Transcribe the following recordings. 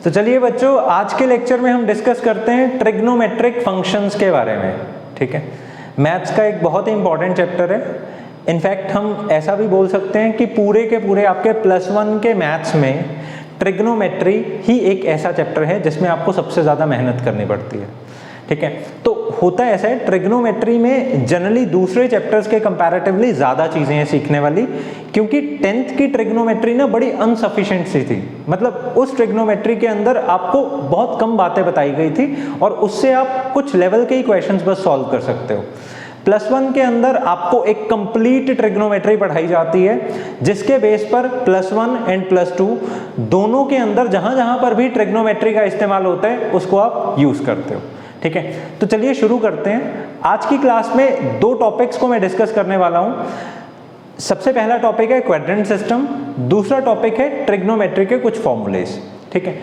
तो चलिए बच्चों, आज के लेक्चर में हम डिस्कस करते हैं ट्रिग्नोमेट्रिक फंक्शंस के बारे में। ठीक है, मैथ्स का एक बहुत ही इंपॉर्टेंट चैप्टर है। इनफैक्ट हम ऐसा भी बोल सकते हैं कि पूरे के पूरे आपके +1 के मैथ्स में ट्रिग्नोमेट्री ही एक ऐसा चैप्टर है जिसमें आपको सबसे ज़्यादा मेहनत करनी पड़ती है। ठीक है, तो होता ऐसा है, ट्रिग्नोमेट्री में जनरली दूसरे चैप्टर्स के कंपैरेटिवली ज़्यादा चीज़ें हैं सीखने वाली, क्योंकि 10th की ट्रिग्नोमेट्री ना बड़ी अनसफिशिएंट सी थी। मतलब उस ट्रिग्नोमेट्री के अंदर आपको बहुत कम बातें बताई गई थी और उससे आप कुछ लेवल के ही क्वेश्चंस बस सॉल्व कर सकते हो। +1 के अंदर आपको एक कंप्लीट ट्रिग्नोमेट्री पढ़ाई जाती है, जिसके बेस पर +1 एंड +2 दोनों के अंदर जहां जहां पर भी ट्रिग्नोमेट्री का इस्तेमाल होता है उसको आप यूज करते हो। ठीक है, तो चलिए शुरू करते हैं। आज की क्लास में 2 टॉपिक्स को मैं डिस्कस करने वाला हूं। सबसे पहला टॉपिक है क्वाड्रेंट सिस्टम, दूसरा टॉपिक है ट्रिग्नोमेट्री के कुछ फॉर्मूलेस। ठीक है,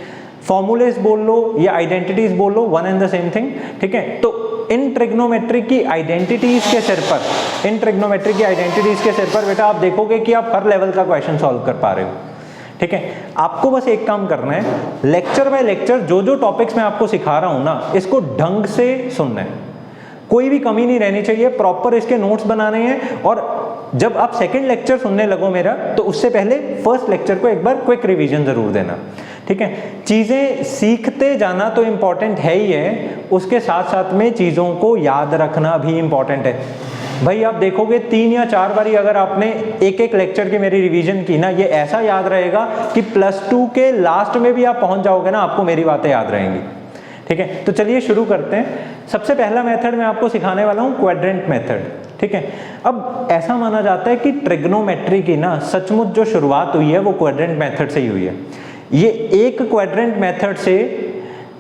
फॉर्मूलेस बोल लो या आइडेंटिटीज बोल लो, one and the same thing. ठीक है, तो इन ट्रिग्नोमेट्री की आइडेंटिटीज के सिर पर बेटा आप देखोगे कि आप हर लेवल का क्वेश्चन सॉल्व कर पा रहे हो। ठीक है, आपको बस एक काम करना है, लेक्चर बाय लेक्चर जो जो टॉपिक्स मैं आपको सिखा रहा हूं ना, इसको ढंग से सुनना है, कोई भी कमी नहीं रहनी चाहिए, प्रॉपर इसके नोट्स बनाने हैं। और जब आप सेकंड लेक्चर सुनने लगो मेरा, तो उससे पहले फर्स्ट लेक्चर को एक बार क्विक रिवीजन जरूर देना। ठीक है, चीजें सीखते जाना तो इंपॉर्टेंट है ही है, उसके साथ साथ में चीजों को याद रखना भी इंपॉर्टेंट है। भाई आप देखोगे 3 या 4 बारी अगर आपने एक एक लेक्चर की मेरी रिवीजन की ना, ये ऐसा याद रहेगा कि +2 के लास्ट में भी आप पहुंच जाओगे ना, आपको मेरी बातें याद रहेंगी। ठीक है, तो चलिए शुरू करते हैं। सबसे पहला मेथड मैं आपको सिखाने वाला हूं क्वाड्रेंट मेथड। ठीक है, अब ऐसा माना जाता है कि ट्रिग्नोमेट्री की ना सचमुच जो शुरुआत हुई है वो क्वाड्रेंट मेथड से ही हुई है। ये एक क्वाड्रेंट मेथड से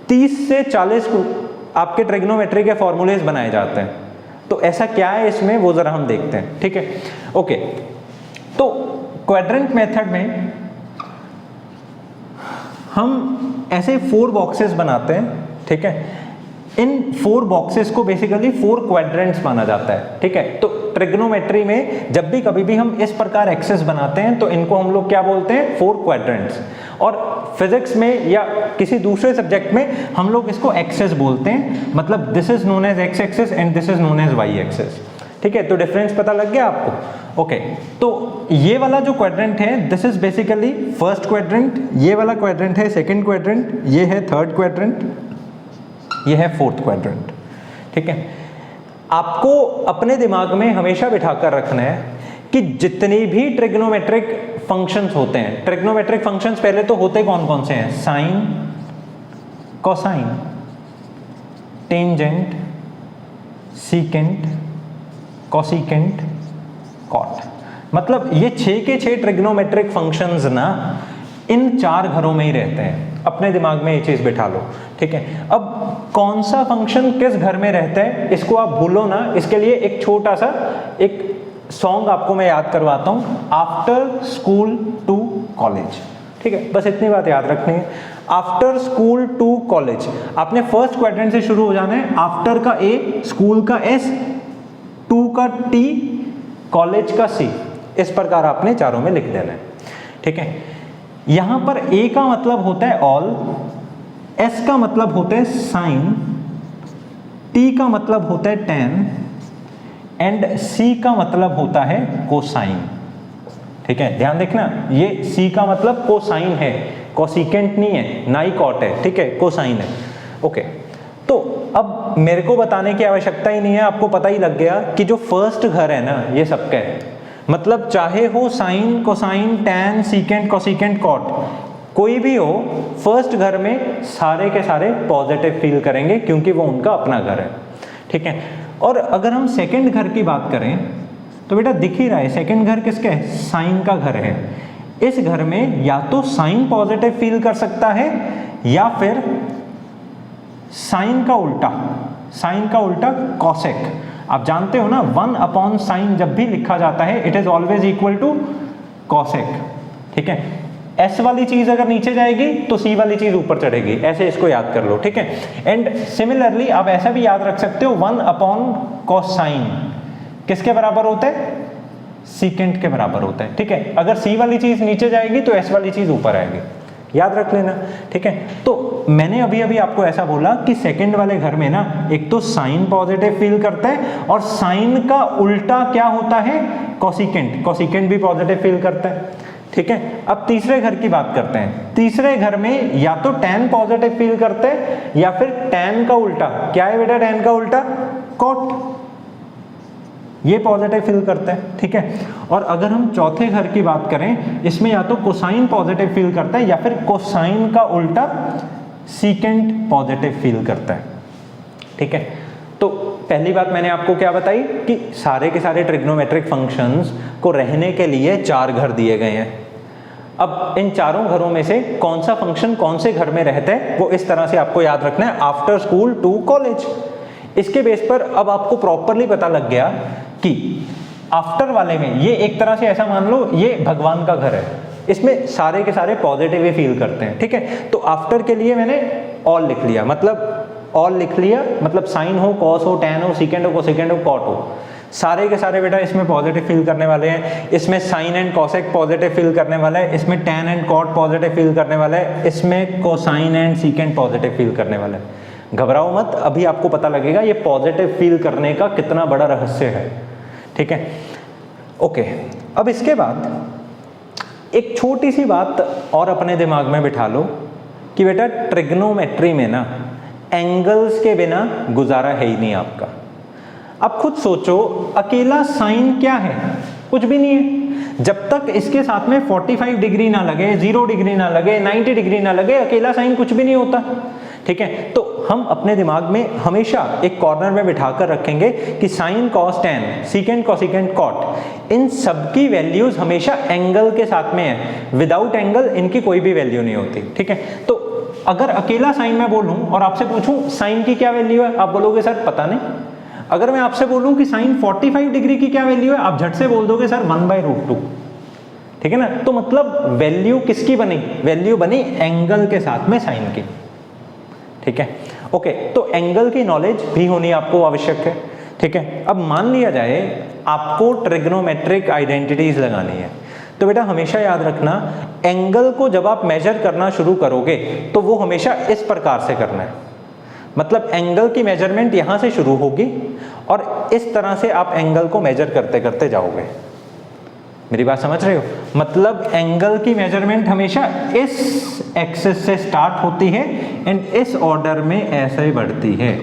30 से 40 आपके ट्रिग्नोमेट्री के फॉर्मूलेस बनाए जाते हैं। तो ऐसा क्या है इसमें, वो जरा हम देखते हैं। ठीक है, ओके, तो क्वाड्रेंट मेथड में हम ऐसे 4 बॉक्सेस बनाते हैं। ठीक है, इन 4 बॉक्सेस को बेसिकली 4 क्वाड्रेंट्स माना जाता है। ठीक है, तो ट्रिग्नोमेट्री में जब भी कभी भी हम इस प्रकार एक्सेस बनाते हैं तो इनको हम लोग क्या बोलते हैं, 4 क्वाड्रेंट्स। और फिजिक्स में या किसी दूसरे सब्जेक्ट में हम लोग इसको एक्सेस बोलते हैं, मतलब this is known as x axis and this is known as y axis. ठीक है, तो डिफरेंस पता लग गया आपको। ओके, तो ये वाला जो क्वाड्रेंट है this is basically first quadrant, ये वाला क्वाड्रेंट है सेकंड क्वाड्रेंट, ये है थर्ड क्वाड्रेंट, ये है फोर्थ क्वाड्रेंट। ठीक है, आपको अपने दिमाग में हमेशा बिठाकर रखना है कि जितनी भी ट्रिग्नोमेट्रिक फंक्शंस होते हैं, ट्रिग्नोमेट्रिक फंक्शंस पहले तो होते कौन कौन से हैं, sine, cosine, tangent, secant, cosecant, cot. मतलब ये 6 के 6 ट्रिग्नोमेट्रिक फंक्शंस ना इन 4 घरों में ही रहते हैं। अपने दिमाग में ये चीज बिठा लो। ठीक है, अब कौन सा फंक्शन किस घर में रहता है इसको आप भूलो ना, इसके लिए एक छोटा सा एक सॉन्ग आपको मैं याद करवाता हूं, आफ्टर स्कूल टू कॉलेज। ठीक है, बस इतनी बात याद रखनी है, आफ्टर स्कूल टू कॉलेज। आपने फर्स्ट क्वाड्रेंट से शुरू हो जाना है, आफ्टर का ए, स्कूल का एस, टू का टी, कॉलेज का सी, इस प्रकार आपने चारों में लिख देना है। ठीक है, यहां पर ए का मतलब होता है ऑल, एस का मतलब होता है साइन, टी का मतलब होता है टेन एंड सी का मतलब होता है कोसाइन। ठीक है, ध्यान देखना, ये सी का मतलब कोसाइन है, कोसिकेंट नहीं है, ना ही कॉट है। ठीक है, कोसाइन है। ओके, तो अब मेरे को बताने की आवश्यकता ही नहीं है, आपको पता ही लग गया कि जो फर्स्ट घर है ना ये सबका है। मतलब चाहे हो sine, cosine, tan, secant, cosecant, cot, कोई भी हो, फर्स्ट घर में सारे के सारे पॉजिटिव फील करेंगे क्योंकि वो उनका अपना घर है। ठीक है, और अगर हम सेकंड घर की बात करें तो बेटा दिख ही रहा है, सेकंड घर किसका है, साइन का घर है। इस घर में या तो साइन पॉजिटिव फील कर सकता है या फिर साइन का उल्टा कॉसेक। आप जानते हो ना 1/sin जब भी लिखा जाता है it is always equal to cosec. ठीक है, एस वाली चीज अगर नीचे जाएगी तो सी वाली चीज ऊपर चढ़ेगी, ऐसे इसको याद कर लो। ठीक है, एंड सिमिलरली आप ऐसा भी याद रख सकते हो 1/cosine किसके बराबर होता है, सीकेंट के बराबर होता है। ठीक है, अगर सी वाली चीज नीचे जाएगी तो एस वाली चीज ऊपर आएगी। याद रख लेना, ठीक है। तो मैंने अभी अभी आपको ऐसा बोला कि सेकंड वाले घर में ना एक तो साइन पॉजिटिव फील करता है और साइन का उल्टा क्या होता है, कोसिकेंट, कोसिकेंट भी पॉजिटिव फील करता है, ठीक है। अब तीसरे घर की बात करते हैं। तीसरे घर में या तो tan पॉजिटिव फील करते हैं या फिर tan का उल्टा, क्या है बेटा tan का उल्टा, cot, ये पॉजिटिव फील करता है, ठीक है। और अगर हम चौथे घर की बात करें, इसमें या तो कोसाइन पॉजिटिव फील करता है या फिर कोसाइन का उल्टा सीकेंट पॉजिटिव फील करता है, ठीक है। तो पहली बात मैंने आपको क्या बताई कि सारे के सारे ट्रिग्नोमेट्रिक फंक्शंस को रहने के लिए 4 घर दिए गए हैं। अब इन चारों घरों में से कौन सा फंक्शन कौन से घर में रहता है वो इस तरह से आपको याद रखना है, आफ्टर स्कूल टू कॉलेज। इसके बेस पर अब आपको प्रॉपरली पता लग गया कि आफ्टर वाले में ये एक तरह से ऐसा मान लो ये भगवान का घर है, इसमें सारे के सारे पॉजिटिव ही फील करते हैं, ठीक है। तो आफ्टर के लिए मैंने ऑल लिख लिया, मतलब ऑल लिख लिया, मतलब साइन हो, कॉस हो, टैन हो, सीकेंट हो, कोसेकेंट हो, कॉट हो, सारे के सारे बेटा इसमें पॉजिटिव फील करने वाले हैं। इसमें sine and cosec positive feel करने वाला है, इसमें tan and cot positive feel करने वाला है, इसमें cosine and secant positive feel करने वाला है। घबराओ मत, अभी आपको पता लगेगा ये पॉजिटिव फील करने का कितना बड़ा रहस्य है, ठीक है। ओके, अब इसके बाद एक छोटी सी बात और अपने दिमाग में बिठा लो कि बेटा ट्रिग्नोमेट्री में ना एंगल्स के बिना गुजारा है ही नहीं आपका। अब खुद सोचो, अकेला साइन क्या है, कुछ भी नहीं है। जब तक इसके साथ में 45 डिग्री ना लगे, 0 डिग्री ना लगे, 90 डिग्री ना लगे, अकेला साइन कुछ भी नहीं होता, ठीक है। तो हम अपने दिमाग में हमेशा एक कॉर्नर में बिठा कर रखेंगे कि sine cos tan secant cosecant cot, इन सबकी वैल्यूज हमेशा एंगल के साथ में है, विदाउट एंगल इनकी कोई भी वैल्यू नहीं होती, ठीक है। तो अगर अकेला साइन मैं बोलूं और आपसे पूछूं साइन की क्या वैल्यू है, आप बोलोगे सर पता नहीं। अगर मैं आपसे बोलूं कि साइन 45 डिग्री की क्या वैल्यू है, आप झट से बोल दोगे सर 1/√2, ठीक है ना। तो मतलब वैल्यू किसकी बनी, वैल्यू बनी एंगल के साथ में साइन की, ठीक है। ओके, तो एंगल की नॉलेज भी होनी आपको आवश्यक है, ठीक है। अब मान लिया जाए आपको ट्रिग्नोमेट्रिक आइडेंटिटीज लगानी है, तो बेटा हमेशा याद रखना एंगल को जब आप मेजर करना शुरू करोगे तो वो हमेशा इस प्रकार से करना है, मतलब एंगल की मेजरमेंट यहां से शुरू होगी और इस तरह से आप एंगल को मेजर करते करते जाओगे। मेरी बात समझ रहे हो, मतलब एंगल की मेजरमेंट हमेशा इस एक्सिस से स्टार्ट होती है एंड इस ऑर्डर में ऐसे ही बढ़ती है,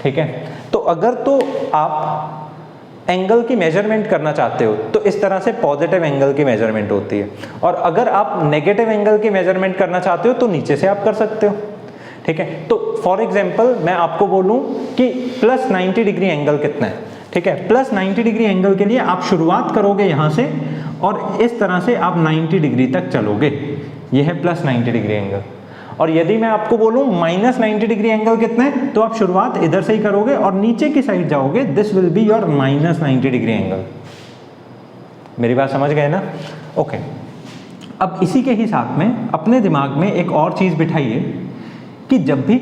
ठीक है। तो अगर तो आप एंगल की मेजरमेंट करना चाहते हो तो इस तरह से पॉजिटिव एंगल की मेजरमेंट होती है, और अगर आप नेगेटिव एंगल की मेजरमेंट करना चाहते हो तो नीचे से आप कर सकते हो, ठीक है। तो फॉर एग्जांपल मैं आपको बोलूं कि प्लस 90 डिग्री एंगल कितना है, ठीक है। प्लस 90 डिग्री एंगल के लिए आप शुरुआत करोगे यहां से और इस तरह से आप 90 डिग्री तक चलोगे, यह है प्लस 90 डिग्री एंगल। और यदि मैं आपको बोलूं माइनस 90 डिग्री एंगल कितना है, तो आप शुरुआत इधर से ही करोगे और नीचे की साइड जाओगे, this will be your minus 90 degree angle. मेरी बात समझ गए ना, ओके। अब इसी के ही साथ में अपने दिमाग में एक और चीज बिठाइए कि जब भी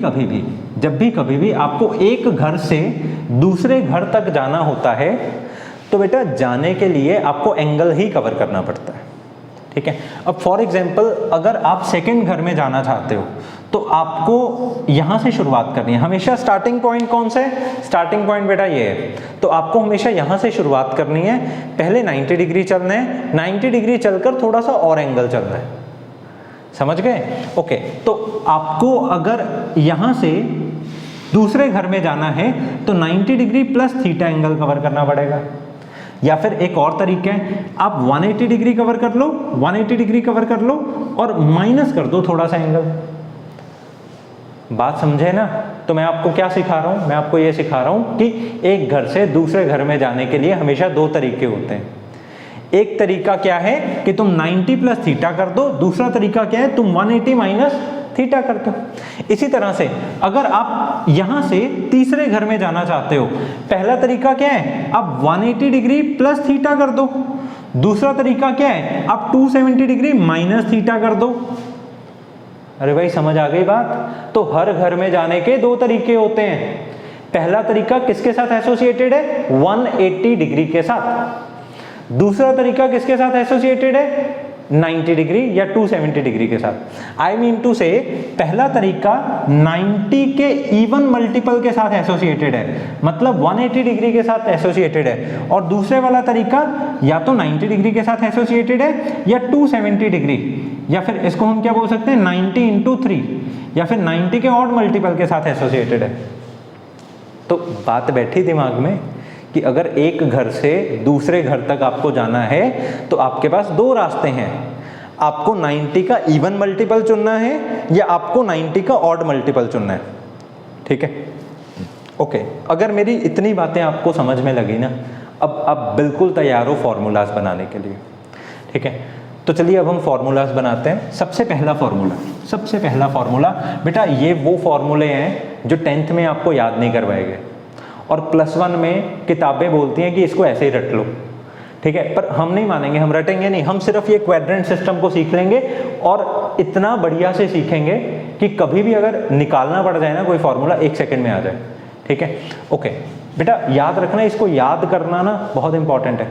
कभी भी आपको एक घर से दूसरे घर तक जाना होता है तो बेटा जाने के लिए आपको एंगल ही कवर करना पड़ता है, ठीक है। अब फॉर एग्जांपल अगर आप सेकंड घर में जाना चाहते हो तो आपको यहां से शुरुआत करनी है। हमेशा स्टार्टिंग पॉइंट कौन सा है, स्टार्टिंग पॉइंट बेटा ये है, तो आपको हमेशा यहां से शुरुआत करनी है। पहले 90 डिग्री चलना है, 90 डिग्री चलकर थोड़ा सा और एंगल चलना है, समझ गए, ओके। तो आपको अगर यहां से दूसरे घर में जाना है तो 90 degree plus theta angle cover करना पड़ेगा, या फिर एक और तरीका है, आप 180 डिग्री कवर कर लो, 180 डिग्री कवर कर लो और माइनस कर दो थोड़ा सा एंगल। बात समझे ना। तो मैं आपको क्या सिखा रहा हूं, मैं आपको ये सिखा रहा हूं कि एक घर से दूसरे घर में जाने के लिए हमेशा 2 तरीके होते हैं। एक तरीका क्या है कि तुम 90 प्लस थीटा कर दो, दूसरा तरीका क्या है तुम 180 माइनस थीटा कर दो। इसी तरह से अगर आप यहां से तीसरे घर में जाना चाहते हो, पहला तरीका क्या है, आप 180 डिग्री प्लस थीटा कर दो, दूसरा तरीका क्या है, आप 270 डिग्री माइनस थीटा कर दो। अरे भाई समझ आ गई बात। तो हर घर में जाने के 2 तरीके होते हैं। पहला तरीका किसके साथ एसोसिएटेड है, 180 डिग्री के साथ। दूसरा तरीका किसके साथ एसोसिएटेड है, 90 डिग्री या 270 डिग्री के साथ। आई मीन टू से पहला तरीका 90 के इवन मल्टीपल के साथ एसोसिएटेड है, मतलब 180 डिग्री के साथ एसोसिएटेड है, और दूसरे वाला तरीका या तो 90 डिग्री के साथ एसोसिएटेड है या 270 डिग्री, या फिर इसको हम क्या बोल सकते हैं 90 × 3, या फिर 90 के ऑड मल्टीपल के साथ एसोसिएटेड है। तो बात बैठी दिमाग में कि अगर एक घर से दूसरे घर तक आपको जाना है तो आपके पास दो रास्ते हैं, आपको 90 का इवन मल्टीपल चुनना है या आपको 90 का ऑड मल्टीपल चुनना है। ठीक है, ओके। अगर मेरी इतनी बातें आपको समझ में लगी ना, अब आप बिल्कुल तैयार हो फॉर्मूलाज बनाने के लिए। ठीक है, तो चलिए अब हम फॉर्मूलाज बनाते हैं। सबसे पहला फॉर्मूला बेटा, ये वो फॉर्मूले हैं जो 10th में आपको याद नहीं करवाए गए और +1 में किताबें बोलती हैं कि इसको ऐसे ही रट लो। ठीक है, पर हम नहीं मानेंगे, हम रटेंगे नहीं, हम सिर्फ ये क्वाड्रेंट सिस्टम को सीख लेंगे और इतना बढ़िया से सीखेंगे कि कभी भी अगर निकालना पड़ जाए ना कोई फॉर्मूला 1 सेकंड में आ जाए। ठीक है, ओके बेटा, याद रखना, इसको याद करना ना बहुत इंपॉर्टेंट है।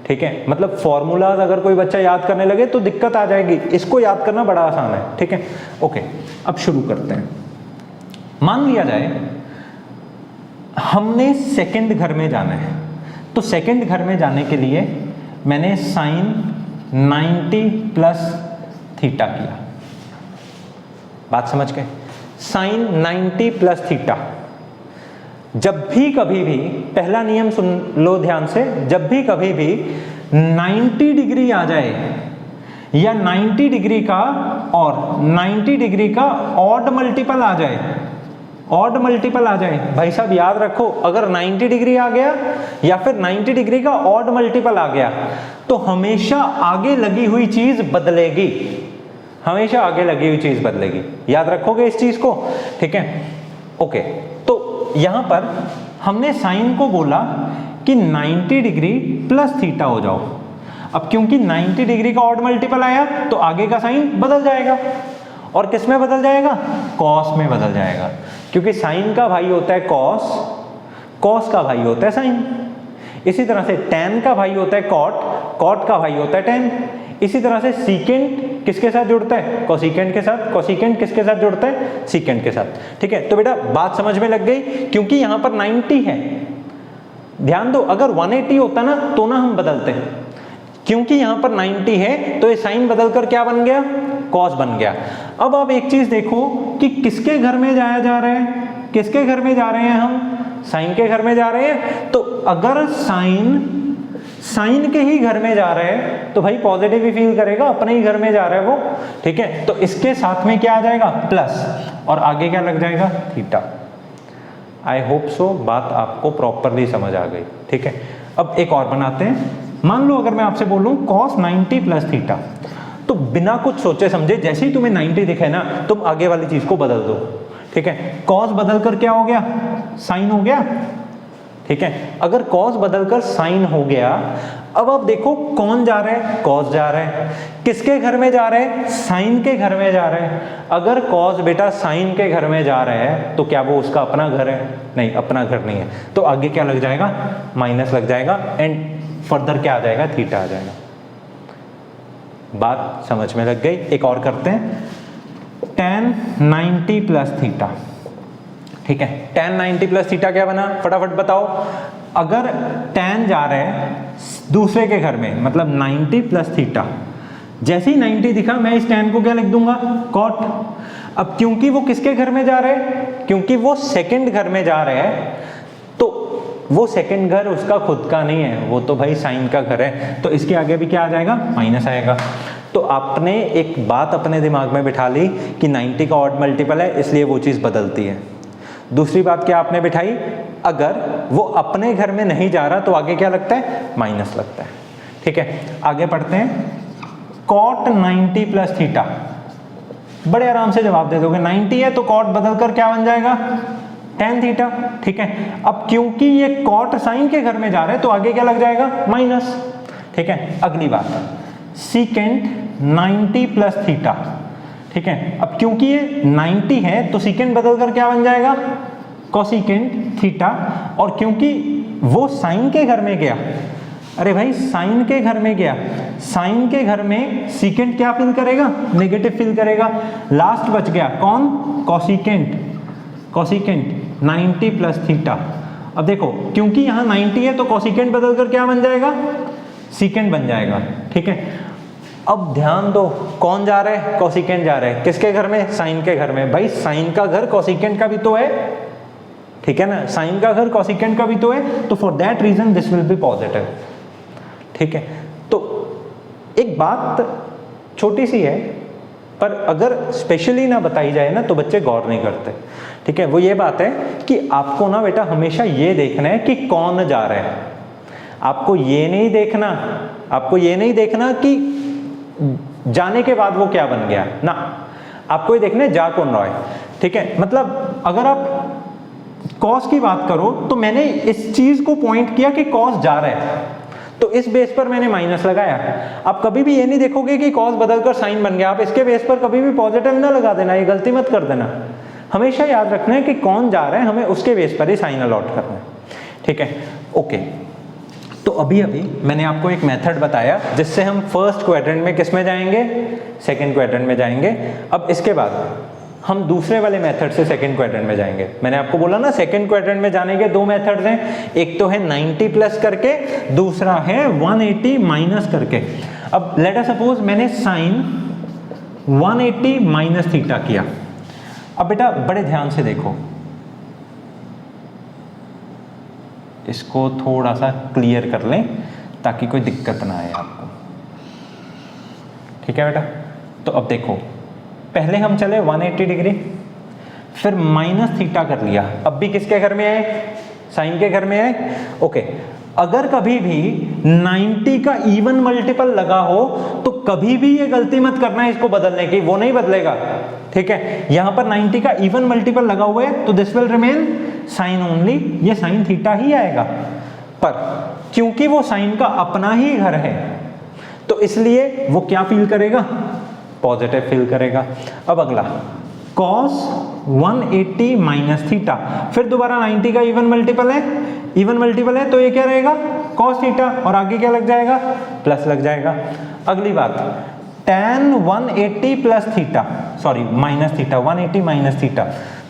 ठीक है, मतलब फॉर्मूलाज अगर कोई बच्चा याद करने लगे तो दिक्कत आ जाएगी, इसको याद करना बड़ा आसान है। ठीक है, ओके, अब शुरू करते हैं। मान लिया जाए हमने सेकंड घर में जाना है, तो सेकंड घर में जाने के लिए मैंने साइन 90 + थीटा किया। बात समझ गए? Sine 90 + theta. जब भी कभी भी, पहला नियम सुन लो ध्यान से, जब भी कभी भी 90 डिग्री आ जाए या 90 डिग्री का और 90 डिग्री का ऑड मल्टीपल आ जाए, ऑड मल्टीपल आ जाए, भाई साहब याद रखो, अगर 90 डिग्री आ गया या फिर 90 डिग्री का ऑड मल्टीपल आ गया तो हमेशा आगे लगी हुई चीज बदलेगी, हमेशा आगे लगी हुई चीज बदलेगी। याद रखोगे इस चीज को? ठीक है, ओके। तो यहां पर हमने साइन को बोला कि 90 डिग्री + थीटा हो जाओ। अब क्योंकि 90 डिग्री का ऑड मल्टीपल आया तो आगे का साइन बदल जाएगा, और किस में बदल जाएगा? कॉस में बदल जाएगा, क्योंकि साइन का भाई होता है कॉस, कॉस का भाई होता है साइन। इसी तरह से टैन का भाई होता है कॉट, कॉट का भाई होता है टैन। इसी तरह से सीकेंट किसके साथ जुड़ता है? कोसिकेंट के साथ। कोसिकेंट किसके साथ जुड़ता है? सीकेंट के साथ। ठीक है, तो बेटा बात समझ में लग गई, क्योंकि यहां पर 90 है। ध्यान दो, अगर 180 होता ना तो ना हम बदलते, क्योंकि यहां पर 90 है तो ये साइन बदलकर क्या बन गया? कॉस बन गया। अब आप एक चीज देखो कि किसके घर में जाया जा रहा है, किसके घर में जा रहे हैं हम? साइन के घर में जा रहे हैं। तो अगर साइन के ही घर में जा रहे हैं तो भाई पॉजिटिव ही फील करेगा, अपने ही घर में जा रहा है वो। ठीक है, तो इसके साथ में क्या आ जाएगा? प्लस, और आगे क्या लग जाएगा? थीटा। आई होप सो बात आपको प्रॉपरली समझ आ गई। ठीक है, अब एक और बनाते हैं। मान लो अगर मैं आपसे बोलूं cos 90 + थीटा, तो बिना कुछ सोचे समझे जैसे ही तुम्हें 90 दिखे ना, तुम आगे वाली चीज को बदल दो। ठीक है, कॉस बदलकर क्या हो गया? साइन हो गया। ठीक है, अगर कॉस बदलकर साइन हो गया, अब आप देखो कौन जा रहा है? कॉस जा रहा है। किसके घर में जा रहा है? साइन के घर में जा रहा है। अगर कॉस बेटा साइन के घर में जा रहा है तो क्या वो उसका अपना घर है? नहीं, अपना घर नहीं है। तो आगे क्या लग जाएगा? माइनस लग जाएगा, एंड फर्दर क्या आ जाएगा? थीटा आ जाएगा। बात समझ में लग गई? एक और करते हैं, tan 90 + थीटा। ठीक है, tan 90 + थीटा क्या बना? फटाफट बताओ। अगर tan जा रहा है दूसरे के घर में, मतलब 90 + थीटा, जैसे ही 90 दिखा मैं इस tan को क्या लिख दूंगा? cot। अब क्योंकि वो किसके घर में जा रहे हैं? क्योंकि वो सेकंड घर में जा रहे हैं, तो वो सेकंड घर उसका खुद का नहीं है, वो तो भाई साइन का घर है, तो इसके आगे भी क्या आ जाएगा? माइनस आएगा। तो आपने एक बात अपने दिमाग में बिठा ली कि 90 का ऑड मल्टीपल है, इसलिए वो चीज़ बदलती है। दूसरी बात क्या आपने बिठाई? अगर वो अपने घर में नहीं जा रहा तो आगे क्या लगता है? माइनस लगता है। ठीक है, आगे पढ़ते हैं। cot 90 + थीटा, बड़े आराम से जवाब दे दोगे। 90 है तो cot बदलकर क्या बन जाएगा? tan theta. ठीक है, अब क्योंकि ये cot साइन के घर में जा रहा है तो आगे क्या लग जाएगा? माइनस। ठीक है, अगली बात, सीकेंट 90 + थीटा। ठीक है, अब क्योंकि ये 90 है तो सीकेंट बदलकर क्या बन जाएगा? Cosecant theta. और क्योंकि वो साइन के घर में गया अरे भाई साइन के घर में गया, साइन के घर में सीकेंट क्या फिल करेगा, नेगेटिव फिल करेगा। लास्ट बच गया कौन, कॉसिकेंट, कॉसिकेंट 90 प्लस थीटा। अब देखो क्योंकि यहाँ 90 है तो कॉसिकेंट बदलकर क्या बन जाएगा, सीकेंट बन जाएगा, ठीक है। अब ध्यान दो कौन जा रहा है, कॉसिकेंट जा रहा है, किसके घर में, साइन के घर में। भाई साइन का घर कॉसिकेंट का भी तो है, ठीक है ना, साइन का घर कॉसिकेंट का भी तो है, तो for that reason this will be positive, ठीक है। तो एक बात छोटी सी है पर अगर स्पेशली ना बताई जाए ना तो बच्चे गौर नहीं करते, ठीक है। वो ये बात है कि आपको ना बेटा हमेशा ये देखना है कि कौन जा रहा है, आपको ये नहीं देखना, आपको ये नहीं देखना कि जाने के बाद वो क्या बन गया ना, आपको ये देखना है जा कौन रहा है, ठीक है। मतलब अगर आप कॉस की बात करो तो मैंने इस चीज को पॉइंट किया कि कॉस जा रहा है तो इस बेस पर मैंने माइनस लगाया। आप कभी भी ये नहीं देखोगे कि कॉस बदलकर साइन बन गया, आप इसके बेस पर कभी भी पॉजिटिव ना लगा देना, ये गलती मत कर देना। हमेशा याद रखना है कि कौन जा रहा है, हमें उसके बेस पर ही साइन अलॉट करना है, ठीक है। ओके, तो अभी मैंने आपको एक मेथड बताया जिससे हम फर्स्ट क्वाड्रेंट में किस में जाएंगे, सेकंड क्वाड्रेंट में जाएंगे। अब इसके बाद हम दूसरे वाले मेथड से सेकंड क्वाड्रेंट में जाएंगे। मैंने आपको बोला ना सेकंड क्वाड्रेंट में जाने के दो मेथड्स हैं, एक तो है 90 प्लस करके, दूसरा है 180 माइनस करके। अब लेट अस सपोज मैंने साइन 180 माइनस थीटा किया। अब बेटा बड़े ध्यान से देखो, इसको थोड़ा सा क्लियर कर लें ताकि कोई दिक्कत ना आए आपको, ठीक है बेटा। तो अब देखो पहले हम चले 180 डिग्री, फिर माइनस थीटा कर लिया। अब भी किसके घर में है, साइन के घर में है, ओके। अगर कभी भी 90 का इवन मल्टीपल लगा हो तो कभी भी ये गलती मत करना है इसको बदलने की, वो नहीं बदलेगा, ठीक है। यहां पर 90 का इवन मल्टीपल लगा हुआ है तो this will remain sine only, ये साइन थीटा ही आएगा। पर क्योंकि वो साइन का अपना ही घर है तो इसलिए वो क्या फील करेगा, पॉजिटिव फील करेगा। अब अगला cos 180 माइनस थीटा, फिर दोबारा 90 का इवन मल्टीपल है, इवन मल्टीपल है तो ये क्या रहेगा, cos थीटा, और आगे क्या लग जाएगा, प्लस लग जाएगा। अगली बात tan 180 plus theta, sorry minus theta, 180 minus theta.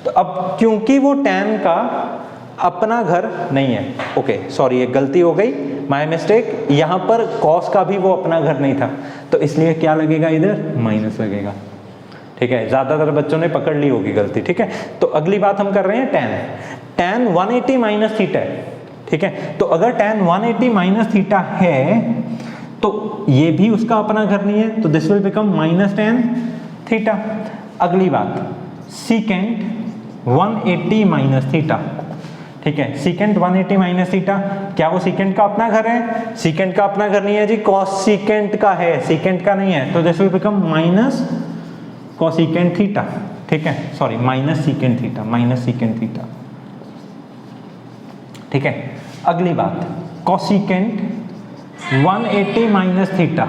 तो अब क्योंकि वो tan का अपना घर नहीं है, ओके सॉरी एक गलती हो गई, माय मिस्टेक, यहां पर cos का भी वो अपना घर नहीं था तो इसलिए क्या लगेगा, इधर माइनस लगेगा, ठीक है। ज्यादातर बच्चों ने पकड़ ली होगी गलती, ठीक है। तो अगली बात हम कर रहे हैं tan 180 माइनस थीटा है, ठीक है। तो अगर tan 180 माइनस थीटा है तो ये भी उसका अपना घर नहीं है तो this will become minus tan theta. अगली बात सीकेंट 180 माइनस थीटा, ठीक है। सीकेंट 180 माइनस थीटा, क्या वो सीकेंट का अपना घर है, सीकेंट का अपना घर नहीं है जी, कॉस सीकेंट का है, सीकेंट का नहीं है तो this will become minus cosecant theta, ठीक है, sorry minus secant theta, minus secant theta, ठीक है। अगली बात cosecant 180 minus theta,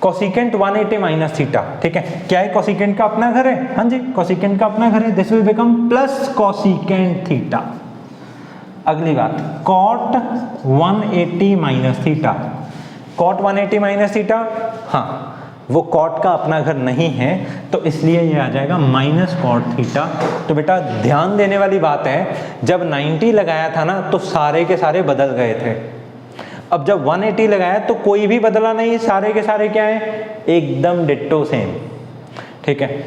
cosecant 180 minus theta, ठीक है। क्या है, कॉसिकेंट का अपना घर है, हाँ जी कॉसिकेंट का अपना घर है, this will become plus cosecant theta. अगली बात cot 180 minus theta, cot 180 minus theta, हाँ वो कॉट का अपना घर नहीं है तो इसलिए ये आ जाएगा माइनस कॉट थीटा। तो बेटा ध्यान देने वाली बात है, जब 90 लगाया था ना तो सारे के सारे बदल गए थे, अब जब 180 लगाया तो कोई भी बदला नहीं, सारे के सारे क्या है, एकदम डिट्टो सेम, ठीक है।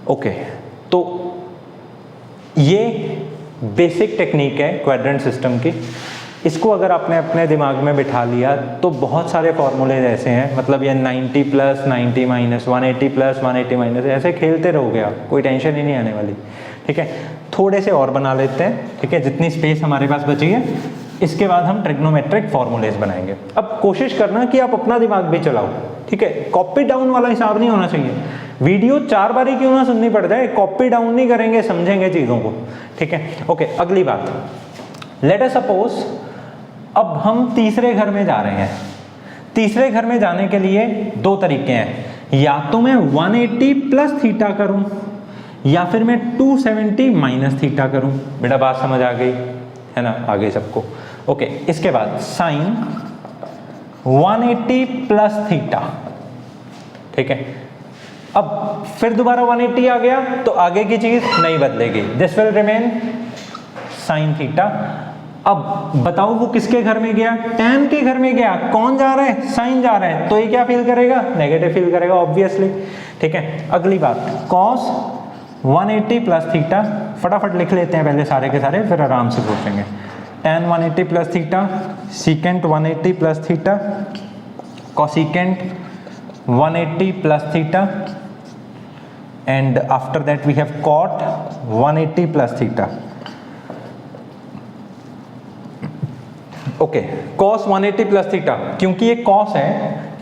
ओके, तो ये बेसिक टेक्निक है क्वाड्रेंट सिस्टम की, इसको अगर आपने अपने दिमाग में बिठा लिया तो बहुत सारे फॉर्मूले ऐसे हैं, मतलब ये 90 प्लस 90 माइनस 180 प्लस 180 माइनस, ऐसे खेलते रहोगे आप, कोई टेंशन ही नहीं आने वाली, ठीक है। थोड़े से और बना लेते हैं, ठीक है, जितनी स्पेस हमारे पास बची है, इसके बाद हम ट्रिग्नोमेट्रिक फॉर्मूलेज बनाएंगे। अब कोशिश करना कि आप अपना दिमाग भी चलाओ, ठीक है, कॉपी डाउन वाला हिसाब नहीं होना चाहिए, वीडियो 4 बारी क्यों ना सुननी पड़ जाए, कॉपी डाउन नहीं करेंगे, समझेंगे चीज़ों को, ठीक है। ओके, अगली बात, लेट अस सपोज अब हम तीसरे घर में जा रहे हैं। तीसरे घर में जाने के लिए दो तरीके हैं, या तो मैं 180 प्लस थीटा करूं या फिर मैं 270 माइनस थीटा करूं। बेटा बात समझ आ गई है ना, आ गई सबको। ओके, इसके बाद साइन 180 प्लस थीटा, ठीक है। अब फिर दोबारा 180 आ गया तो आगे की चीज नहीं बदलेगी, this will remain sine theta. अब बताओ वो किसके घर में गया, tan के घर में गया, कौन जा रहा है, साइन जा रहा है, तो ये क्या फील करेगा, नेगेटिव फील करेगा ऑब्वियसली, ठीक है। अगली बात cos 180 प्लस थीटा, फटाफट लिख लेते हैं पहले सारे के सारे, फिर आराम से सोचेंगे। tan 180 plus theta, secant 180 plus theta, cosecant 180 plus theta, and after that we have cot 180 plus theta. Okay, cos 180 plus theta, क्योंकि ये cos है,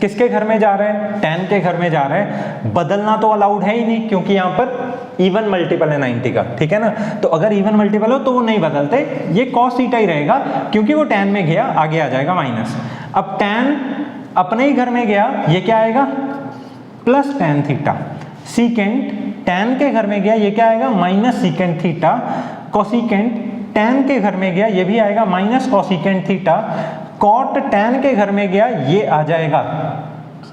किसके घर में जा रहा है, tan के घर में जा रहा है, बदलना तो अलाउड है ही नहीं क्योंकि यहाँ पर इवन मल्टीपल है 90 का, ठीक है ना। तो अगर इवन मल्टीपल हो तो वो नहीं बदलते, ये cos थीटा ही रहेगा क्योंकि वो tan में गया, आगे आ जाएगा माइनस। अब tan अपने ही घर में गया, ये क्या आएगा, plus tan theta. Secant tan के घर में गया, ये क्या आएगा, minus secant theta. Cosecant tan के घर में गया, ये भी आएगा minus cosecant theta. Cot tan के घर में गया, ये आ जाएगा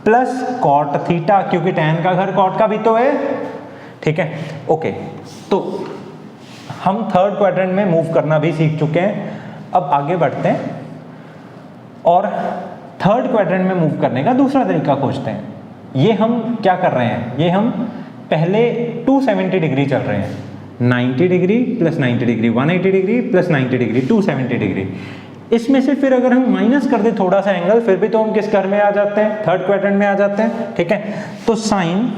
प्लस कॉट थीटा, क्योंकि tan का घर कॉट का भी तो है, ठीक है। ओके, तो हम थर्ड क्वाड्रेंट में मूव करना भी सीख चुके हैं। अब आगे बढ़ते हैं और थर्ड क्वाड्रेंट में मूव करने का दूसरा तरीका खोजते हैं। ये हम क्या कर रहे हैं, ये हम पहले 270 डिग्री चल रहे हैं, 90 degree plus 90 degree, 180 degree plus 90 degree, 270 degree. इसमें से फिर अगर हम माइनस कर दें थोड़ा सा एंगल, फिर भी तो हम किस घर में आ जाते हैं, थर्ड क्वाड्रेंट में आ जाते हैं, ठीक है। तो साइन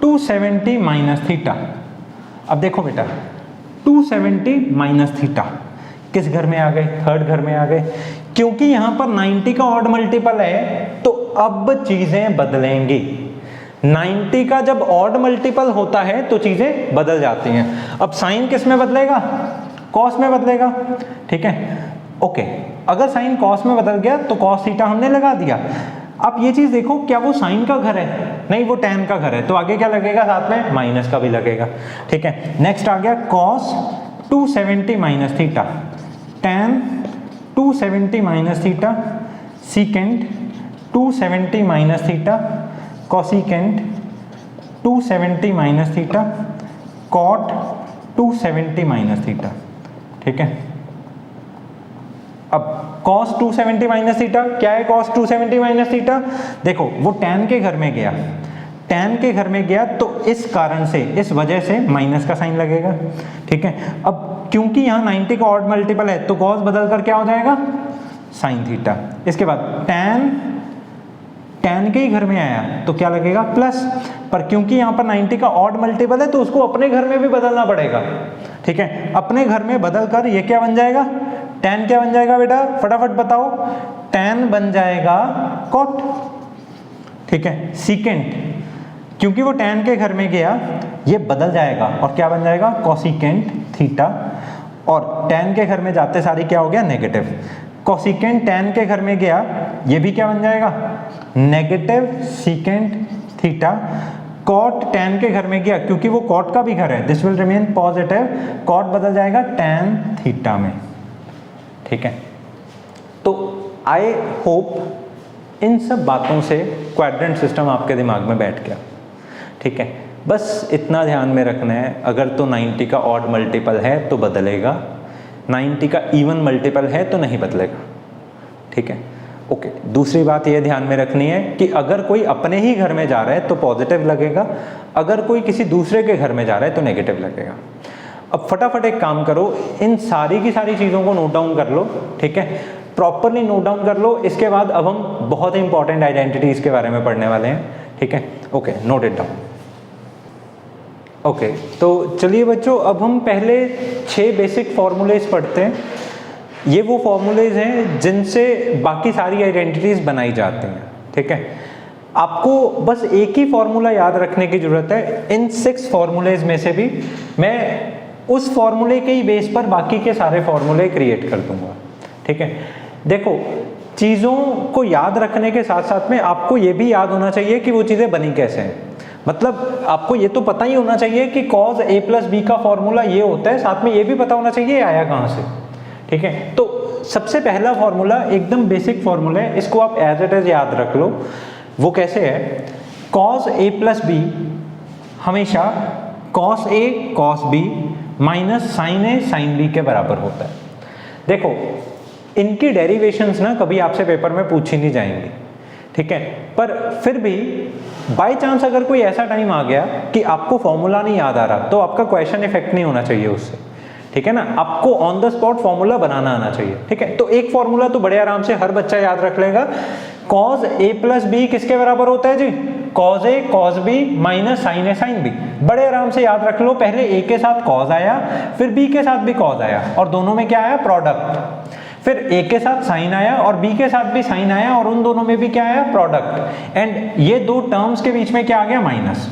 270 माइनस थीटा। अब देखो बेटा, 270 माइनस थीटा किस घर में आ गए, थर्ड घर में आ गए, क्योंकि यहां पर 90 का ऑड मल्टीपल है तो अब चीजें बदलेंगी। 90 का जब ऑड मल्टीपल होता है तो चीजें बदल जाती हैं। अब साइन किस में बदलेगा, कॉस में बदलेगा, ठीक है। ओके, अगर साइन कॉस में बदल गया तो कॉस थीटा हमने लगा दिया। अब ये चीज देखो, क्या वो साइन का घर है, नहीं वो tan का घर है, तो आगे क्या लगेगा, साथ में माइनस का भी लगेगा, ठीक है। नेक्स्ट आ गया cos 270 minus theta, tan 270 minus theta, secant 270 minus theta, cosecant 270 minus theta, cot 270 minus theta, ठीक है। अब cos 270 माइनस थीटा क्या है, cos 270 माइनस थीटा, देखो वो tan के घर में गया, tan के घर में गया तो इस कारण से, इस वजह से माइनस का साइन लगेगा, ठीक है। अब क्योंकि यहाँ 90 का ऑड मल्टीपल है तो cos बदल कर क्या हो जाएगा, साइन थीटा। इसके बाद tan के ही घर में आया तो क्या लगेगा, प्लस, पर क्योंकि यहाँ पर 90 का ऑड मल्टीपल है तो उसको अपने घर में भी बदलना पड़ेगा, ठीक है। अपने घर में बदल कर ये क्या बन जाएगा, tan क्या बन जाएगा बेटा, फटाफट बताओ, tan बन जाएगा cot, ठीक है। सीकेंट क्योंकि वो tan के घर में गया ये बदल जाएगा और क्या बन जाएगा, कोसिकेंट थीटा, और tan के घर में जाते सारी क्या हो गया, नेगेटिव। कोसिकेंट tan के घर में गया, ये भी क्या बन जाएगा, negative secant theta. Cot tan के घर में गया क्योंकि वो कॉट का भी घर है, this will remain positive, cot बदल जाएगा tan थीटा में, ठीक है। तो आई होप इन सब बातों से क्वाड्रेंट सिस्टम आपके दिमाग में बैठ गया, ठीक है। बस इतना ध्यान में रखना है, अगर तो 90 का ऑड मल्टीपल है तो बदलेगा, 90 का इवन मल्टीपल है तो नहीं बदलेगा, ठीक है। ओके, दूसरी बात ये ध्यान में रखनी है कि अगर कोई अपने ही घर में जा रहा है तो पॉजिटिव लगेगा, अगर कोई किसी दूसरे के घर में जा रहा है तो नेगेटिव लगेगा। अब फटाफट एक काम करो, इन सारी की सारी चीज़ों को नोट डाउन कर लो, ठीक है, प्रॉपरली नोट डाउन कर लो। इसके बाद अब हम बहुत ही इंपॉर्टेंट आइडेंटिटीज के बारे में पढ़ने वाले हैं, ठीक है। Okay, note it down. Okay, तो चलिए बच्चों, अब हम पहले 6 बेसिक फॉर्मूलेज पढ़ते हैं। ये वो फॉर्मूलेज हैं जिनसे बाकी सारी आइडेंटिटीज बनाई जाती हैं, ठीक है। आपको बस एक ही फॉर्मूला याद रखने की जरूरत है। इन 6 फॉर्मूलेज में से भी मैं उस फॉर्मूले के ही बेस पर बाकी के सारे फॉर्मूले क्रिएट कर दूंगा, ठीक है। देखो, चीज़ों को याद रखने के साथ साथ में आपको ये भी याद होना चाहिए कि वो चीज़ें बनी कैसे हैं। मतलब आपको ये तो पता ही होना चाहिए कि cos a + b का फॉर्मूला ये होता है, साथ में ये भी पता होना चाहिए आया कहाँ से, ठीक है। तो सबसे पहला फॉर्मूला एकदम बेसिक फॉर्मूला है, इसको आप एज इट इज याद रख लो। वो कैसे है, cos a प्लस बी हमेशा cos a cos b minus sine a sine b के बराबर होता है। देखो इनकी डेरिवेशंस ना कभी आपसे पेपर में पूछी नहीं जाएंगी, ठीक है, पर फिर भी बाय चांस अगर कोई ऐसा टाइम आ गया कि आपको फॉर्मूला नहीं याद आ रहा तो आपका क्वेश्चन इफेक्ट नहीं होना चाहिए उससे, ठीक है ना, आपको ऑन द स्पॉट फॉर्मूला बनाना आना चाहिए, ठीक है। तो एक फॉर्मूला तो बड़े आराम से हर बच्चा याद रख लेगा, cos a प्लस बी किसके बराबर होता है जी, cos a cos b minus sine a sine b। बड़े आराम से याद रख लो, पहले a के साथ cos आया, फिर b के साथ भी cos आया और दोनों में क्या आया, प्रोडक्ट, फिर a के साथ साइन आया और b के साथ भी साइन आया और उन दोनों में भी क्या आया, प्रोडक्ट, एंड ये दो टर्म्स के बीच में क्या आ गया, माइनस।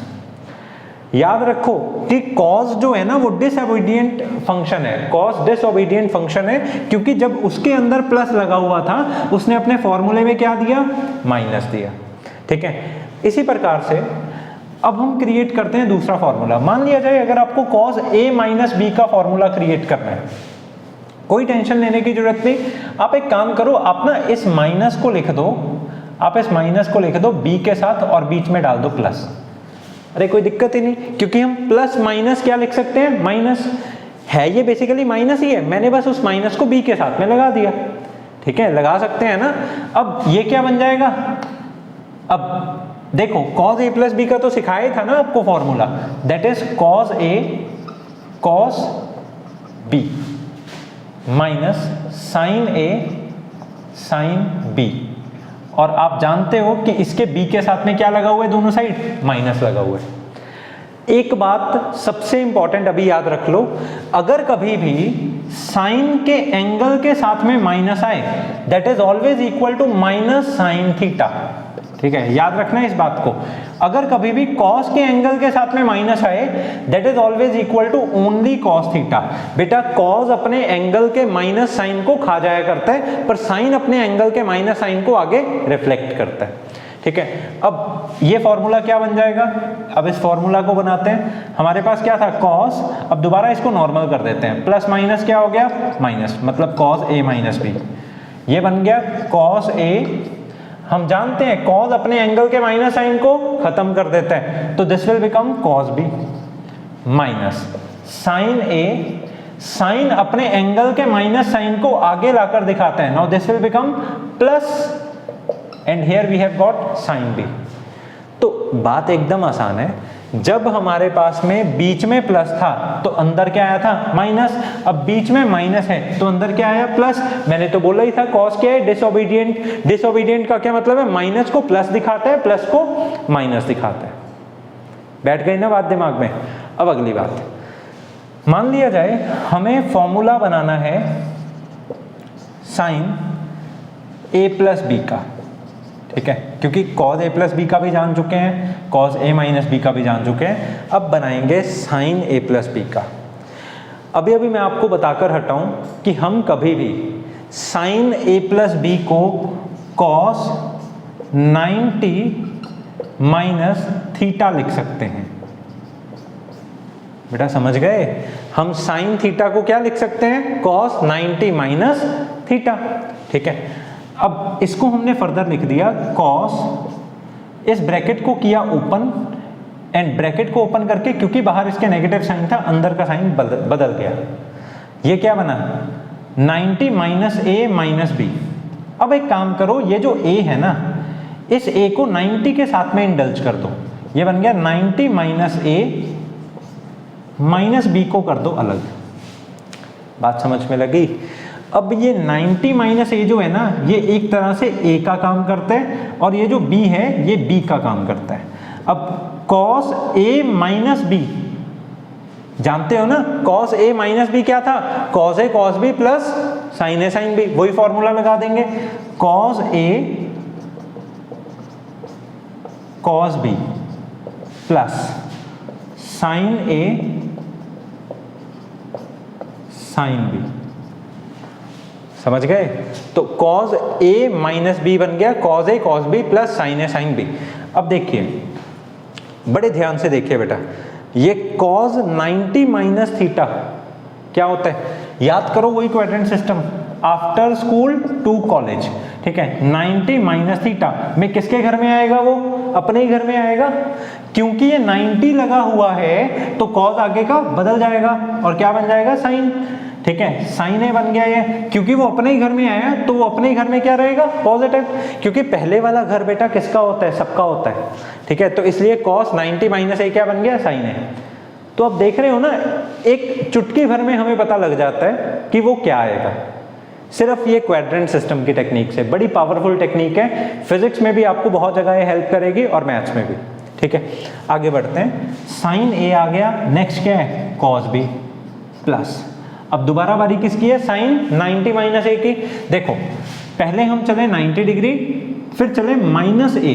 याद रखो कि cos जो है ना वो डिसओबीडिएंट फंक्शन है, cos डिसओबीडिएंट फंक्शन है, क्योंकि जब उसके अंदर प्लस लगा हुआ था उसने अपने फॉर्मूले में क्या दिया, माइनस दिया, ठीक है। इसी प्रकार से अब हम क्रिएट करते हैं दूसरा फॉर्मूला। मान लिया जाए अगर आपको cos a माइनस बी का फॉर्मूला क्रिएट करना है, कोई टेंशन लेने की जरूरत नहीं, आप एक काम करो, आप ना इस माइनस को लिख दो, आप इस माइनस को लिख दो b के साथ और बीच में डाल दो प्लस। अरे कोई दिक्कत ही नहीं, क्योंकि हम प्लस माइनस क्या लिख सकते हैं, माइनस है, ये बेसिकली माइनस ही है, मैंने बस उस माइनस को b के साथ में लगा दिया, ठीक है, लगा सकते हैं ना। अब ये क्या बन जाएगा, अब देखो cos a प्लस बी का तो सिखाया था ना आपको formula, that is cos a cos b minus sine a sine b, और आप जानते हो कि इसके b के साथ में क्या लगा हुआ है, दोनों साइड माइनस लगा हुआ है। एक बात सबसे इंपॉर्टेंट अभी याद रख लो, अगर कभी भी साइन के एंगल के साथ में माइनस आए that is always equal to minus sine theta, ठीक है, याद रखना इस बात को। अगर कभी भी cos के एंगल के साथ में माइनस आए that is always equal to only cos theta. बेटा cos अपने एंगल के माइनस साइन को खा जाया करता है, पर साइन अपने एंगल के माइनस साइन को आगे रिफ्लेक्ट करता है, ठीक है। अब ये फॉर्मूला क्या बन जाएगा, अब इस फॉर्मूला को बनाते हैं। हमारे पास क्या था, cos, अब दोबारा इसको नॉर्मल कर देते हैं, प्लस माइनस क्या हो गया, माइनस, मतलब cos a माइनस b, ये बन गया cos a। हम जानते हैं cos अपने एंगल के माइनस साइन को खत्म कर देता है, तो this will become cos b minus sine a, sine अपने एंगल के माइनस साइन को आगे लाकर दिखाता है, now this will become plus and here we have got sine b। तो बात एकदम आसान है, जब हमारे पास में बीच में प्लस था तो अंदर क्या आया था, माइनस, अब बीच में माइनस है तो अंदर क्या आया, प्लस। मैंने तो बोला ही था cos क्या है, डिसओबीडिएंट, डिसओबीडिएंट का क्या मतलब है, माइनस को प्लस दिखाता है, प्लस को माइनस दिखाता है। बैठ गई ना बात दिमाग में। अब अगली बात, मान लिया जाए हमें फॉर्मूला बनाना है साइन a प्लस बी का, ठीक है, क्योंकि cos a प्लस बी का भी जान चुके हैं, cos a माइनस बी का भी जान चुके हैं, अब बनाएंगे साइन a प्लस बी का। अभी अभी मैं आपको बताकर हटाऊं कि हम कभी भी साइन a प्लस बी को cos 90 माइनस थीटा लिख सकते हैं। बेटा समझ गए, हम साइन थीटा को क्या लिख सकते हैं, cos 90 माइनस थीटा, ठीक है। अब इसको हमने फर्दर लिख दिया cos, इस ब्रैकेट को किया ओपन, एंड ब्रैकेट को ओपन करके, क्योंकि बाहर इसके नेगेटिव साइन था, अंदर का साइन बदल गया, ये क्या बना 90 माइनस a माइनस b। अब एक काम करो, ये जो a है ना, इस a को 90 के साथ में इंडल्ज कर दो, ये बन गया 90 माइनस a माइनस b को कर दो अलग। बात समझ में लगी। अब ये 90 माइनस a जो है ना, ये एक तरह से a का काम करता है, और ये जो b है ये b का काम करता है। अब cos a माइनस b, जानते हो ना, cos a माइनस b क्या था, cos a cos b plus sin a sin b, वही फॉर्मूला लगा देंगे, cos a cos b plus sin a sin b। समझ गए, तो cos a माइनस बी बन गया cos a cos b plus sin a sin b। अब देखिए, बड़े ध्यान से देखिए बेटा, ये cos 90 माइनस थीटा क्या होता है, याद करो वही quadrant system, after school to college, ठीक है। 90 माइनस थीटा में किसके घर में आएगा, वो अपने ही घर में आएगा। क्योंकि ये 90 लगा हुआ है तो कॉस आगे का बदल जाएगा और क्या बन जाएगा, साइन, ठीक है। साइन ए बन गया ये, क्योंकि वो अपने ही घर में आया तो वो अपने ही घर में क्या रहेगा, पॉजिटिव, क्योंकि पहले वाला घर बेटा किसका होता है, सबका होता है, ठीक है। तो इसलिए कॉस 90 माइनस ए क्या बन गया, साइन ए। तो आप देख रहे हो ना, एक चुटकी भर में हमें पता लग जाता है कि वो क्या आएगा, सिर्फ ये क्वाड्रेंट सिस्टम की टेक्निक से। बड़ी पावरफुल टेक्निक है, फिजिक्स में भी आपको बहुत जगह ये हेल्प करेगी और मैथ्स में भी, ठीक है। आगे बढ़ते हैं, साइन ए आ गया, नेक्स्ट क्या है, कॉस बी प्लस, अब दोबारा बारी किसकी है, साइन 90 माइनस ए की। देखो पहले हम चले 90 डिग्री, फिर चले माइनस ए,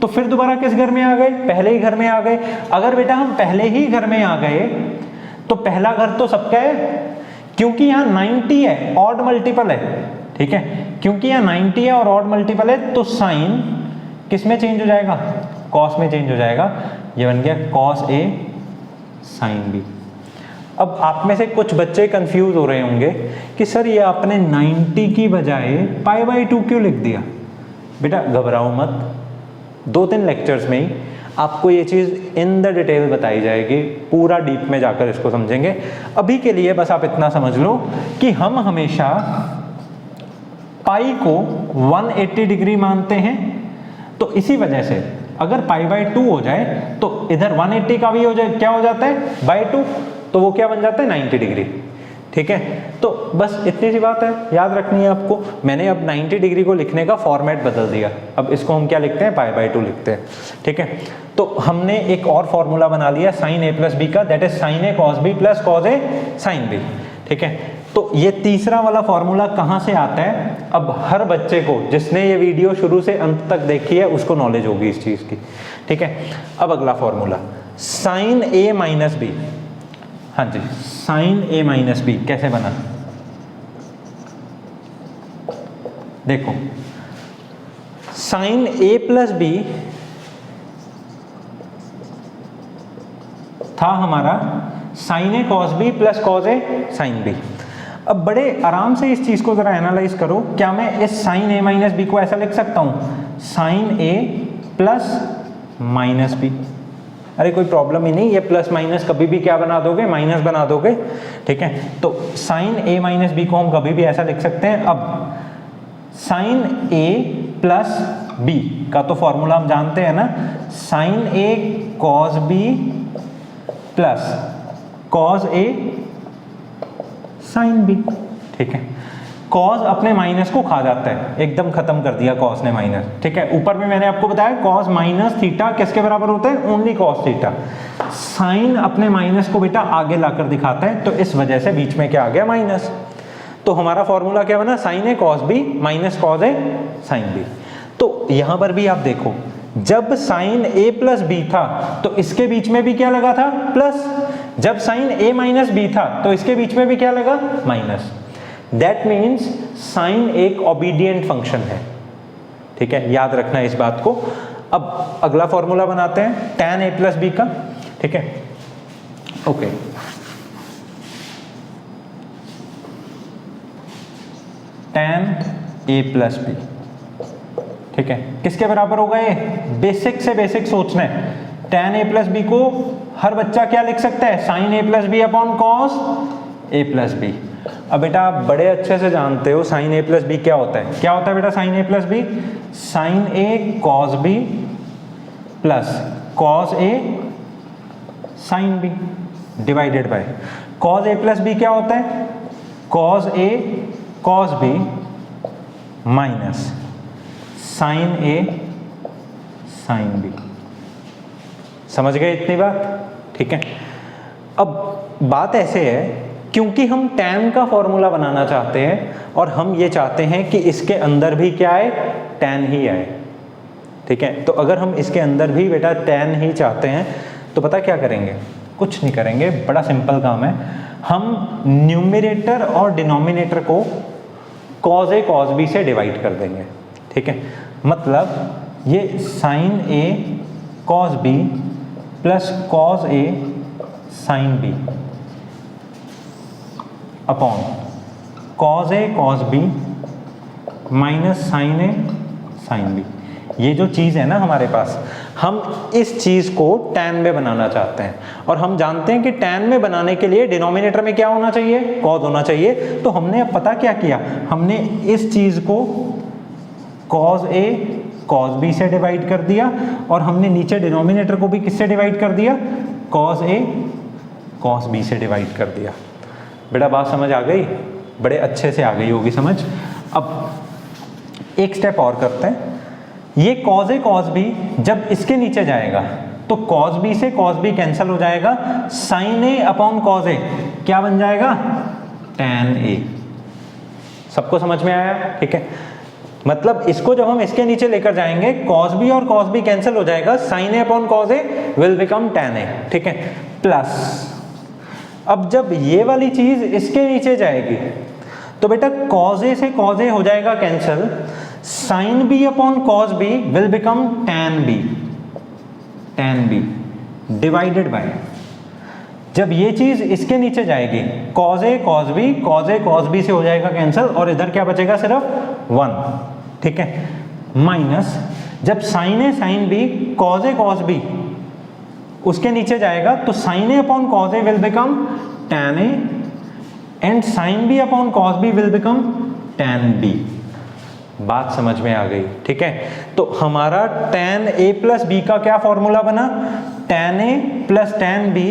तो फिर दोबारा किस घर में आ गए, पहले ही घर में आ गए। अगर बेटा हम पहले ही घर में आ गए तो पहला घर तो सबका है, क्योंकि यहाँ 90 है, ऑड मल्टीपल है, ठीक है। क्योंकि यहाँ 90 है और ऑड मल्टीपल है तो साइन किस में चेंज हो जाएगा, कॉस में चेंज हो जाएगा। ये बन गया कॉस ए साइन बी। अब आप में से कुछ बच्चे कंफ्यूज हो रहे होंगे कि सर ये आपने 90 की बजाय π/2 क्यों लिख दिया। बेटा घबराओ मत, 2-3 लेक्चर्स में ही आपको ये चीज़ इन द डिटेल बताई जाएगी, पूरा डीप में जाकर इसको समझेंगे। अभी के लिए बस आप इतना समझ लो कि हम हमेशा पाई को 180 डिग्री मानते हैं, तो इसी वजह से अगर π/2 हो जाए तो इधर 180 का भी हो जाए, क्या हो जाता है, /2, तो वो क्या बन जाता है, 90 डिग्री, ठीक है। तो बस इतनी सी बात है, याद रखनी है आपको। मैंने अब 90 डिग्री को लिखने का फॉर्मेट बदल दिया, अब इसको हम क्या लिखते हैं, π/2 लिखते हैं, ठीक है। तो हमने एक और फॉर्मूला बना लिया साइन ए प्लस बी का, that is sine a cos b plus cos a sine b, ठीक है। तो ये तीसरा वाला फॉर्मूला कहाँ से आता है, अब हर बच्चे को जिसने ये वीडियो शुरू से अंत तक देखी है उसको नॉलेज होगी इस चीज़ की, ठीक है। अब अगला फॉर्मूला साइन ए माइनस बी, हाँ जी, साइन ए माइनस बी कैसे बना, देखो साइन ए प्लस बी था हमारा sign a cos b plus cos a sine B. अब बड़े आराम से इस चीज को जरा एनालाइज करो, क्या मैं इस साइन ए माइनस बी को ऐसा लिख सकता हूं, sign a plus minus B, अरे कोई प्रॉब्लम ही नहीं, ये प्लस माइनस कभी भी क्या बना दोगे, माइनस बना दोगे, ठीक है। तो साइन ए माइनस बी को हम कभी भी ऐसा लिख सकते हैं। अब साइन ए प्लस बी का तो फॉर्मूला हम जानते हैं ना, sign a cos b plus cos a sine b, ठीक है। कॉस अपने माइनस को खा जाता है, एकदम खत्म कर दिया कॉस ने माइनस, ठीक है। ऊपर में मैंने आपको बताया कॉस माइनस थीटा किसके बराबर होता है, ओनली कॉस थीटा। साइन अपने माइनस को बेटा आगे लाकर दिखाता है, तो इस वजह से बीच में क्या आ गया, माइनस। तो हमारा फॉर्मूला क्या बना, sign a cos b minus cos a sine B. तो यहां पर भी आप देखो, जब साइन ए प्लस बी था तो इसके बीच में भी क्या लगा था, प्लस। जब साइन ए माइनस बी था तो इसके बीच में भी क्या लगा, माइनस। दैट मीन्स साइन एक ओबीडियंट फंक्शन है, ठीक है, याद रखना इस बात को। अब अगला फॉर्मूला बनाते हैं tan a प्लस बी का, ठीक है, okay. tan a plus b, ठीक है, किसके बराबर होगा ये, बेसिक से बेसिक सोचना है। tan a प्लस बी को हर बच्चा क्या लिख सकता है, sign a plus B upon cos a plus B. अब बेटा आप बड़े अच्छे से जानते हो साइन ए प्लस बी क्या होता है, क्या होता है बेटा sine a plus b, sine a cos b plus cos a sine b divided by cos a plus b क्या होता है, cos a cos b minus sine a sine b. समझ गए इतनी बात, ठीक है। अब बात ऐसे है, क्योंकि हम tan का फॉर्मूला बनाना चाहते हैं और हम ये चाहते हैं कि इसके अंदर भी क्या आए, tan ही आए, ठीक है। तो अगर हम इसके अंदर भी बेटा tan ही चाहते हैं तो पता क्या करेंगे, कुछ नहीं करेंगे, बड़ा सिंपल काम है। हम न्यूमरेटर और डिनोमिनेटर को cos a cos b से डिवाइड कर देंगे, ठीक है। मतलब ये sign a cos b plus cos a sine b upon cos A cos b minus sine a sine B. ये जो चीज़ है ना हमारे पास, हम इस चीज़ को tan में बनाना चाहते हैं और हम जानते हैं कि tan में बनाने के लिए डिनोमिनेटर में क्या होना चाहिए, cos होना चाहिए। तो हमने अब पता क्या किया, हमने इस चीज़ को cos A cos B से डिवाइड कर दिया और हमने नीचे डिनोमिनेटर को भी किससे डिवाइड कर दिया, cos A cos B से डिवाइड कर दिया। बेटा बात समझ आ गई, बड़े अच्छे से आ गई होगी समझ। अब एक स्टेप और करते हैं, ये cos A cos B जब इसके नीचे जाएगा तो cos B से cos B कैंसिल हो जाएगा, sin A upon cos A क्या बन जाएगा, tan A। सबको समझ में आया, ठीक है। मतलब इसको जब हम इसके नीचे लेकर जाएंगे cos B और cos B कैंसिल हो जाएगा, sin A upon cos A will become tan A, ठीक है। प्लस अब जब ये वाली चीज इसके नीचे जाएगी तो बेटा cos A से cos A हो जाएगा cancel, sin B upon cos B will become tan B divided by, जब ये चीज इसके नीचे जाएगी cos A cos B से हो जाएगा कैंसिल और इधर क्या बचेगा, सिर्फ 1, ठीक है। माइनस जब sin A sin B cos A cos B उसके नीचे जाएगा तो sin A upon cos A will become tan A and sin B upon cos B will become tan B। बात समझ में आ गई, ठीक है। तो हमारा tan A प्लस B का क्या फॉर्मूला बना, tan A plus tan B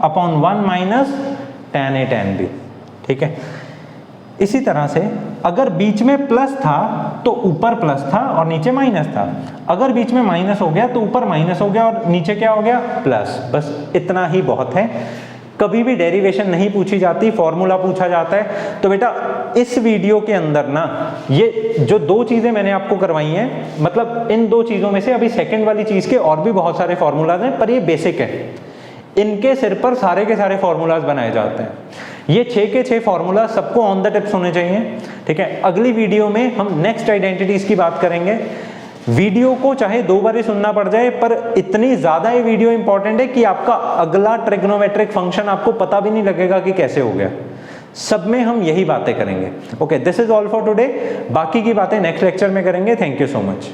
upon 1 minus tan A tan B, ठीक है। इसी तरह से अगर बीच में प्लस था तो ऊपर प्लस था और नीचे माइनस था, अगर बीच में माइनस हो गया तो ऊपर माइनस हो गया और नीचे क्या हो गया, प्लस। बस इतना ही बहुत है। कभी भी डेरिवेशन नहीं पूछी जाती, फॉर्मूला पूछा जाता है। तो बेटा इस वीडियो के अंदर ना ये जो दो चीजें मैंने आपको करवाई हैं, मतलब इन दो चीजों में से अभी सेकंड वाली चीज के और भी बहुत सारे फॉर्मूलाज हैं, पर ये बेसिक है, इनके सिर पर सारे के सारे फॉर्मूलाज बनाए जाते हैं। ये 6 के 6 फॉर्मूला सबको ऑन द टिप्स होने चाहिए, ठीक है। अगली वीडियो में हम नेक्स्ट आइडेंटिटीज की बात करेंगे। वीडियो को चाहे 2 बार ही सुनना पड़ जाए, पर इतनी ज्यादा ये वीडियो इंपॉर्टेंट है कि आपका अगला ट्रिग्नोमेट्रिक फंक्शन आपको पता भी नहीं लगेगा कि कैसे हो गया। सब में हम यही बातें करेंगे। Okay, this is all for today. बाकी की बातें नेक्स्ट लेक्चर में करेंगे। Thank you so much.